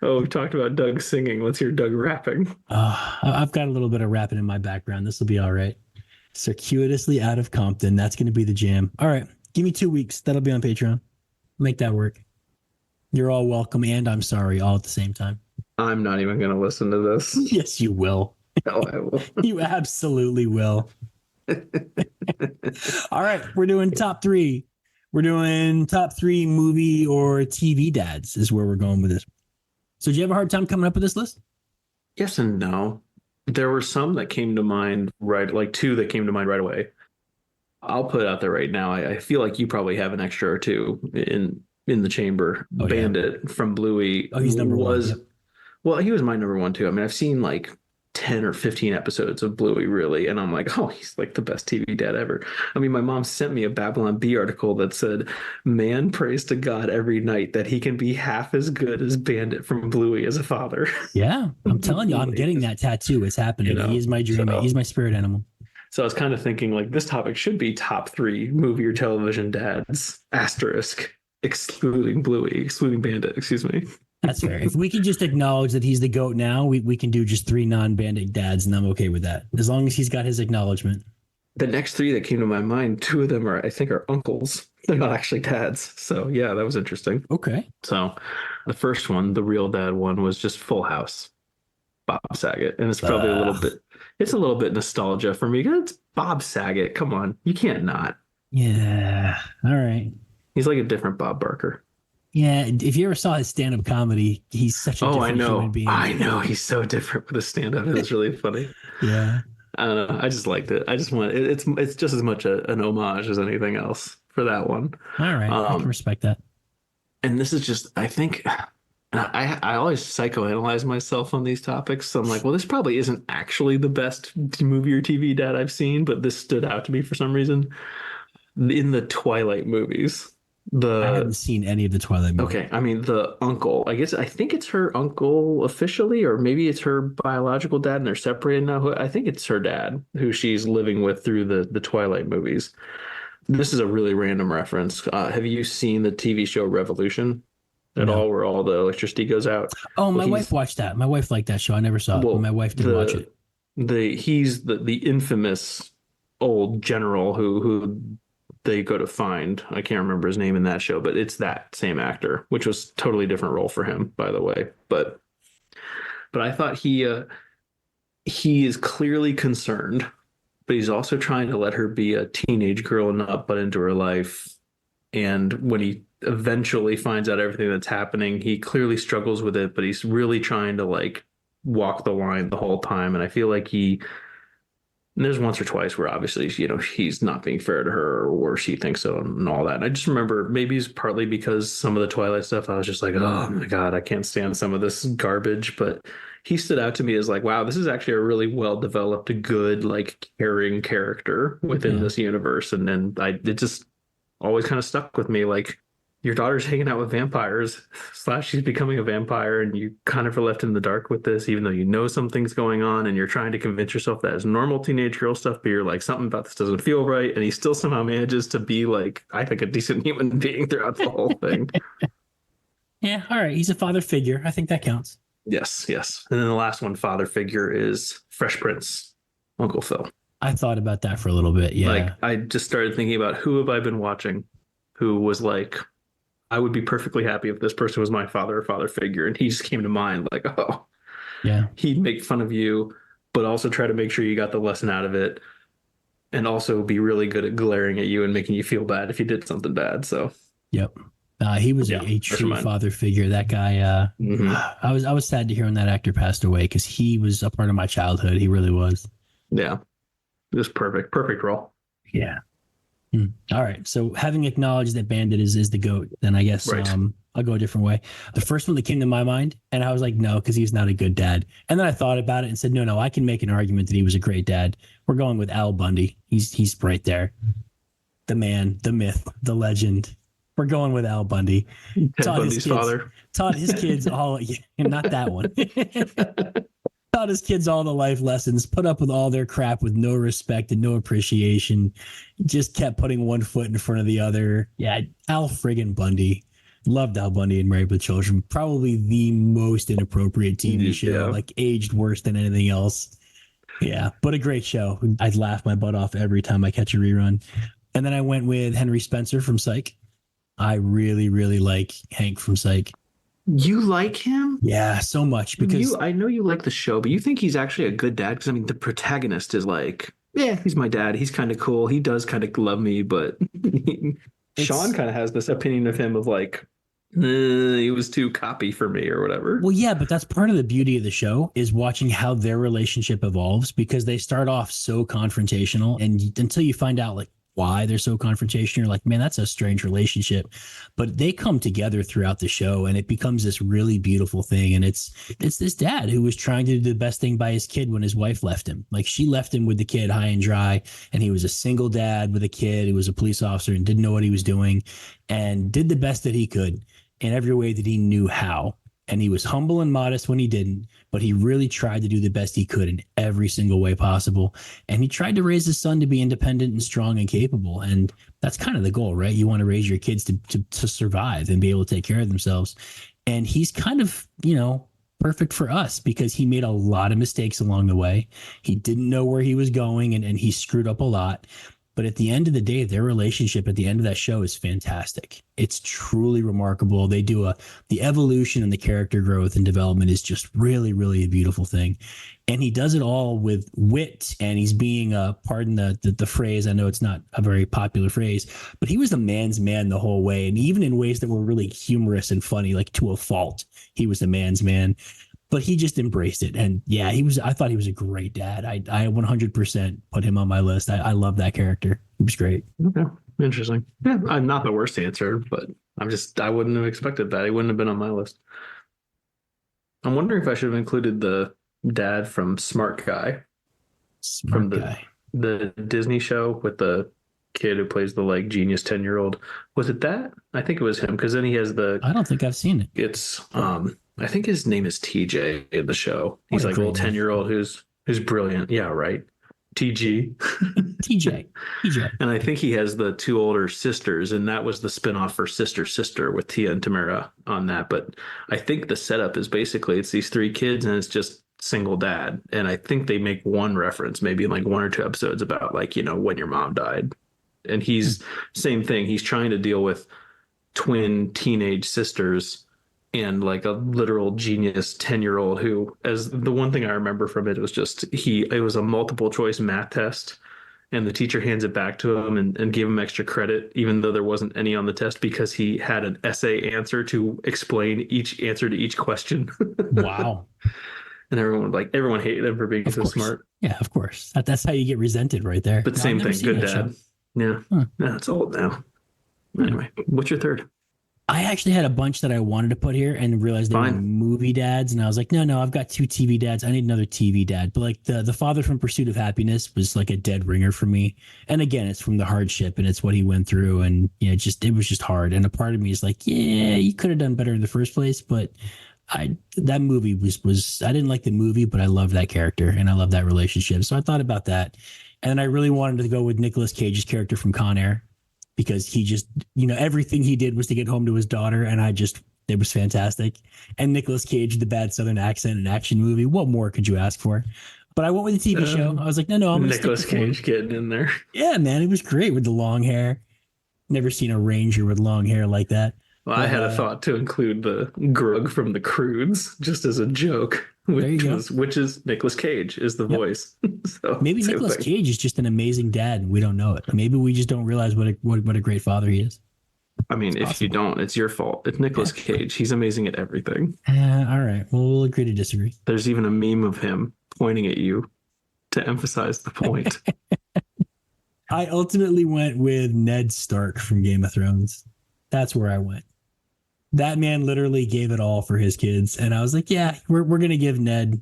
Oh, we've talked about Doug singing. Let's hear Doug rapping. I've got a little bit of rapping in my background. This will be all right. Circuitously out of Compton. That's going to be the jam. All right. Give me 2 weeks. That'll be on Patreon. Make that work. You're all welcome, and I'm sorry, all at the same time. I'm not even going to listen to this. Yes, you will. No, I will. You absolutely will. All right. We're doing top 3. We're doing top 3 movie or TV dads is where we're going with this. So did you have a hard time coming up with this list? Yes and no. There were some that came to mind like 2 that came to mind right away. I'll put it out there right now. I feel like you probably have an extra or 2 in the chamber. Oh, yeah. Bandit from Bluey Oh, he's number one. was Yep. well, he was my number one too. I mean, I've seen like 10 or 15 episodes of Bluey, really, and I'm like, oh, he's like the best TV dad ever. I mean, my mom sent me a Babylon Bee article that said, man prays to God every night that he can be half as good as Bandit from Bluey as a father. Yeah, I'm telling you, I'm getting that tattoo. It's happening. You know, He is my dream mate. He's my spirit animal. So I was kind of thinking like this topic should be top 3 movie or television dads, asterisk, excluding Bluey, excluding Bandit, excuse me. That's fair. If we can just acknowledge that he's the GOAT now, we can do just 3 non-Bandit dads, and I'm okay with that. As long as he's got his acknowledgement. The next 3 that came to my mind, 2 of them I think, are uncles. They're not actually dads. So yeah, that was interesting. Okay. So the first one, the real dad one, was just Full House. Bob Saget. And it's probably a little bit nostalgia for me. It's Bob Saget. Come on. You can't not. Yeah. All right. He's like a different Bob Barker. Yeah. If you ever saw his stand-up comedy, he's such a different human being. I know. He's so different with his stand-up. It's really funny. Yeah. I don't know. I just liked it. I just want it's just as much an homage as anything else for that one. All right. I can respect that. And this is just, I think, I always psychoanalyze myself on these topics. So I'm like, well, this probably isn't actually the best movie or TV dad I've seen, but this stood out to me for some reason. In the Twilight movies, I haven't seen any of the Twilight movies. Okay, I mean the uncle. I think it's her uncle officially, or maybe it's her biological dad, and they're separated now. I think it's her dad who she's living with through the Twilight movies. This is a really random reference. Have you seen the TV show Revolution at all, where all the electricity goes out? Oh, my wife watched that. My wife liked that show. I never saw it, but my wife did watch it. He's the infamous old general who they go to find. I can't remember his name in that show, but it's that same actor, which was totally different role for him, by the way. But I thought he is clearly concerned, but he's also trying to let her be a teenage girl and not butt into her life. And when he eventually finds out everything that's happening, he clearly struggles with it, but he's really trying to like walk the line the whole time. And I feel like there's once or twice where obviously, he's not being fair to her, or she thinks so, and all that. And I just remember, maybe it's partly because some of the Twilight stuff, I was just like, oh my God, I can't stand some of this garbage. But he stood out to me as like, wow, this is actually a really well-developed, good, like caring character within this universe. And then it just always kind of stuck with me. Like, your daughter's hanging out with vampires / she's becoming a vampire, and you kind of are left in the dark with this, even though you know something's going on, and you're trying to convince yourself that it's normal teenage girl stuff, but you're like, something about this doesn't feel right. And he still somehow manages to be like, I think, a decent human being throughout the whole thing. Yeah. All right. He's a father figure. I think that counts. Yes. And then the last one, father figure, is Fresh Prince, Uncle Phil. I thought about that for a little bit. Yeah. Like, I just started thinking about who have I been watching who was like, I would be perfectly happy if this person was my father or father figure. And he just came to mind like, oh, yeah, he'd make fun of you, but also try to make sure you got the lesson out of it. And also be really good at glaring at you and making you feel bad if you did something bad. So, yep. He was a true father figure. That guy, I was sad to hear when that actor passed away, because he was a part of my childhood. He really was. Yeah. It was perfect role. Yeah. All right. So having acknowledged that Bandit is the GOAT, then I guess I'll go a different way. The first one that came to my mind, and I was like, no, because he's not a good dad. And then I thought about it and said, no, I can make an argument that he was a great dad. We're going with Al Bundy. He's right there. The man, the myth, the legend. We're going with Al Bundy. Ted Bundy's father. Taught his kids all, not that one. Taught his kids all the life lessons, put up with all their crap with no respect and no appreciation, just kept putting one foot in front of the other. Yeah, Al friggin' Bundy. Loved Al Bundy and Married with Children. Probably the most inappropriate TV show, like aged worse than anything else. Yeah, but a great show. I'd laugh my butt off every time I catch a rerun. And then I went with Henry Spencer from Psych. I really, really like Hank from Psych. You like him? Yeah, so much, because I know you like the show, but you think he's actually a good dad? Because I mean, the protagonist is like, yeah, he's my dad. He's kind of cool. He does kind of love me, but Sean kind of has this opinion of him of like, he was too copy for me or whatever. Well, yeah, but that's part of the beauty of the show, is watching how their relationship evolves, because they start off so confrontational, and until you find out like why they're so confrontational. You're like, man, that's a strange relationship. But they come together throughout the show, and it becomes this really beautiful thing. And it's this dad who was trying to do the best thing by his kid when his wife left him. Like, she left him with the kid high and dry, and he was a single dad with a kid who was a police officer and didn't know what he was doing, and did the best that he could in every way that he knew how. And he was humble and modest when he didn't, but he really tried to do the best he could in every single way possible. And he tried to raise his son to be independent and strong and capable. And that's kind of the goal, right? You want to raise your kids to survive and be able to take care of themselves. And he's kind of, perfect for us because he made a lot of mistakes along the way. He didn't know where he was going, and he screwed up a lot. But at the end of the day, their relationship at the end of that show is fantastic. It's truly remarkable. They do the evolution and the character growth and development is just really, really a beautiful thing. And he does it all with wit, and he's being, pardon the phrase, I know it's not a very popular phrase, but he was the man's man the whole way. And even in ways that were really humorous and funny, like to a fault, he was the man's man. But he just embraced it. And yeah, I thought he was a great dad. I 100% put him on my list. I love that character. He was great. Okay. Interesting. Yeah, I'm not the worst answer, but I wouldn't have expected that. He wouldn't have been on my list. I'm wondering if I should have included the dad from Smart Guy. Smart Guy. The Disney show with the kid who plays the like genius 10-year-old. Was it that? I think it was him, because then he has I don't think I've seen it. It's I think his name is TJ in the show. He's like a little 10-year-old who's brilliant. Yeah, right. TG. TJ. And I think he has the two older sisters, and that was the spinoff for Sister with Tia and Tamara on that. But I think the setup is basically it's these three kids and it's just single dad. And I think they make one reference, maybe in like one or two episodes, about like, when your mom died. And he's same thing. He's trying to deal with twin teenage sisters and like a literal genius 10-year-old who, as the one thing I remember from it was just it was a multiple choice math test, and the teacher hands it back to him and gave him extra credit even though there wasn't any on the test because he had an essay answer to explain each answer to each question. Wow. And everyone hated him for being so smart. Yeah, of course. That's how you get resented right there. But same thing, good dad. Yeah. Yeah, it's old now. Anyway, what's your third? I actually had a bunch that I wanted to put here and realized they were movie dads. And I was like, no, I've got two TV dads. I need another TV dad. But like the father from Pursuit of Happiness was like a dead ringer for me. And again, it's from the hardship and it's what he went through. And it was just hard. And a part of me is like, yeah, you could have done better in the first place. But that movie was I didn't like the movie, but I loved that character and I love that relationship. So I thought about that. And I really wanted to go with Nicolas Cage's character from Con Air, because he just, everything he did was to get home to his daughter. And it was fantastic. And Nicolas Cage, the bad Southern accent and action movie. What more could you ask for? But I went with the TV show. I was like, no, I'm going to Nicolas Cage getting in there. Yeah, man. It was great with the long hair. Never seen a ranger with long hair like that. Well, I had a thought to include the Grug from the Croods just as a joke, which is Nicolas Cage is the voice. So maybe Nicolas Cage is just an amazing dad and we don't know it. Maybe we just don't realize what a great father he is. I mean, if you don't, it's your fault. It's Nicolas Cage. He's amazing at everything. All right. Well, we'll agree to disagree. There's even a meme of him pointing at you to emphasize the point. I ultimately went with Ned Stark from Game of Thrones. That's where I went. That man literally gave it all for his kids. And I was like, yeah, we're going to give Ned,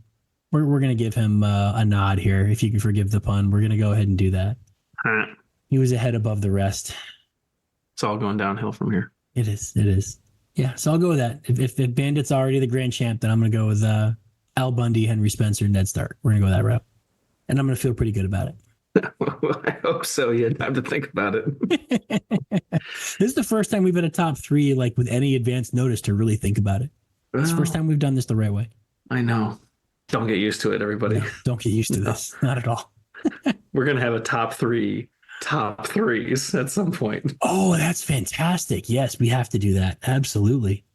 we're going to give him a nod here. If you can forgive the pun, we're going to go ahead and do that. He was a head above the rest. It's all going downhill from here. It is. Yeah. So I'll go with that. If Bandit's already the grand champ, then I'm going to go with Al Bundy, Henry Spencer, Ned Stark. We're going to go that route. And I'm going to feel pretty good about it. I hope so. You had time to think about it. This is the first time we've had a top three, like with any advance notice to really think about it. It's the first time we've done this the right way. I know. Don't get used to it, everybody. No, don't get used to this. Not at all. We're going to have a top threes at some point. Oh, that's fantastic. Yes, we have to do that. Absolutely.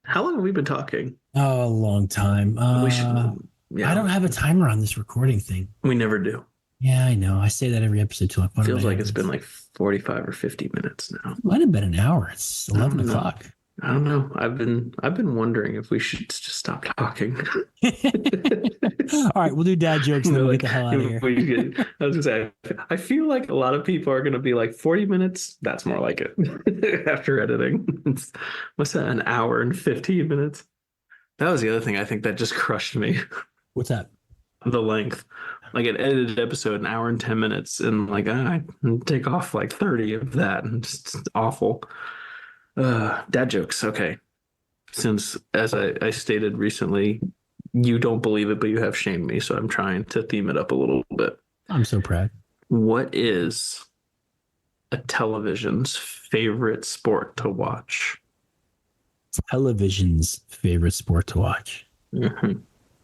How long have we been talking? Oh, a long time. We should. I don't have a timer on this recording thing. We never do. Yeah, I know. I say that every episode too. Feels like it's been like 45 or 50 minutes now. It might have been an hour. It's 11 o'clock. I don't know. I've been wondering if we should just stop talking. All right, we'll do dad jokes and then we'll get the hell out of here. I was gonna say, I feel like a lot of people are gonna be like 40 minutes. That's more like it after editing. What's that? An hour and 15 minutes. That was the other thing I think that just crushed me. What's that? The length. Like an edited episode, an hour and 10 minutes, and like I take off like 30 of that, and it's awful. Dad jokes. Okay. Since, as I stated recently, you don't believe it, but you have shamed me, so I'm trying to theme it up a little bit. I'm so proud. What is a television's favorite sport to watch? Television's favorite sport to watch. Mm-hmm.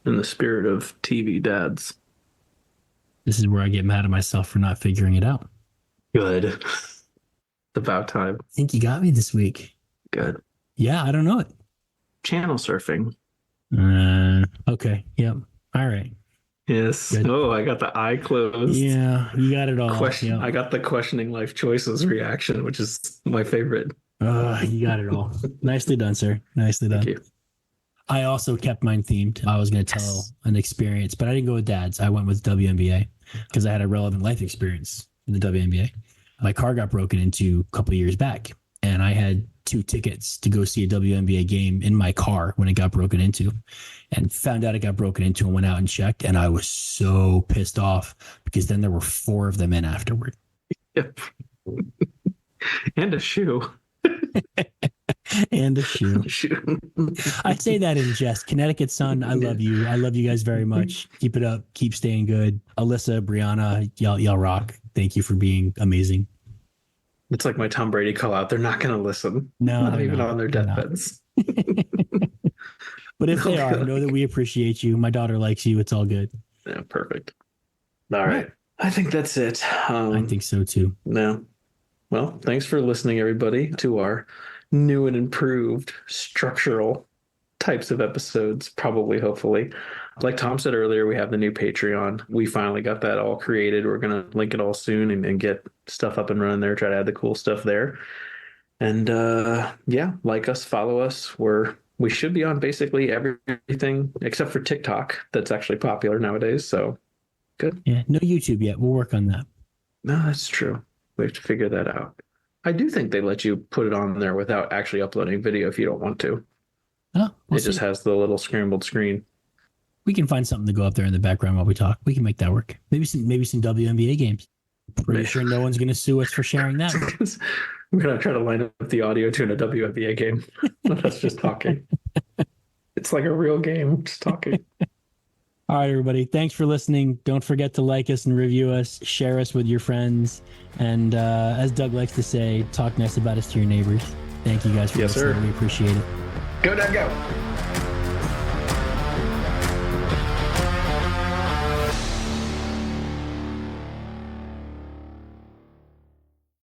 In the spirit of TV dads. This is where I get mad at myself for not figuring it out. Good. It's about time. I think you got me this week. Good. Yeah, I don't know it. Channel surfing. Okay. Yep. All right. Yes. Good. Oh, I got the eye closed. Yeah, you got it all. Yep. I got the questioning life choices reaction, which is my favorite. You got it all. Nicely done, sir. Nicely done. Thank you. I also kept mine themed. I was going to tell an experience, but I didn't go with dad's. I went with WNBA because I had a relevant life experience in the WNBA. My car got broken into a couple of years back, and I had 2 tickets to go see a WNBA game in my car when it got broken into, and found out it got broken into and went out and checked. And I was so pissed off because then there were 4 of them in afterward. Yep. And a shoe. And a shoe. I say that in jest. Connecticut Sun, I love you. I love you guys very much. Keep it up. Keep staying good. Alyssa, Brianna, y'all rock. Thank you for being amazing. It's like my Tom Brady call out. They're not going to listen. No, not even on their deathbeds. But if they are, know that we appreciate you. My daughter likes you. It's all good. Yeah, perfect. All right. I think that's it. I think so too. No. Well, thanks for listening, everybody, to our new and improved structural types of episodes, probably, hopefully. Like Tom said earlier, we have the new Patreon. We finally got that all created. We're going to link it all soon and get stuff up and running there, try to add the cool stuff there. And yeah, like us, follow us. We should be on basically everything except for TikTok. That's actually popular nowadays. So good. Yeah, no YouTube yet. We'll work on that. No, that's true. We have to figure that out. I do think they let you put it on there without actually uploading video if you don't want to. Oh, it just has the little scrambled screen. We can find something to go up there in the background while we talk. We can make that work. Maybe some WNBA games. Pretty sure no one's going to sue us for sharing that. We're going to try to line up the audio to a WNBA game. Let us just talking. It's like a real game, just talking. All right, everybody. Thanks for listening. Don't forget to like us and review us. Share us with your friends. And as Doug likes to say, talk nice about us to your neighbors. Thank you guys for listening. Sir. We appreciate it. Go, Doug, go.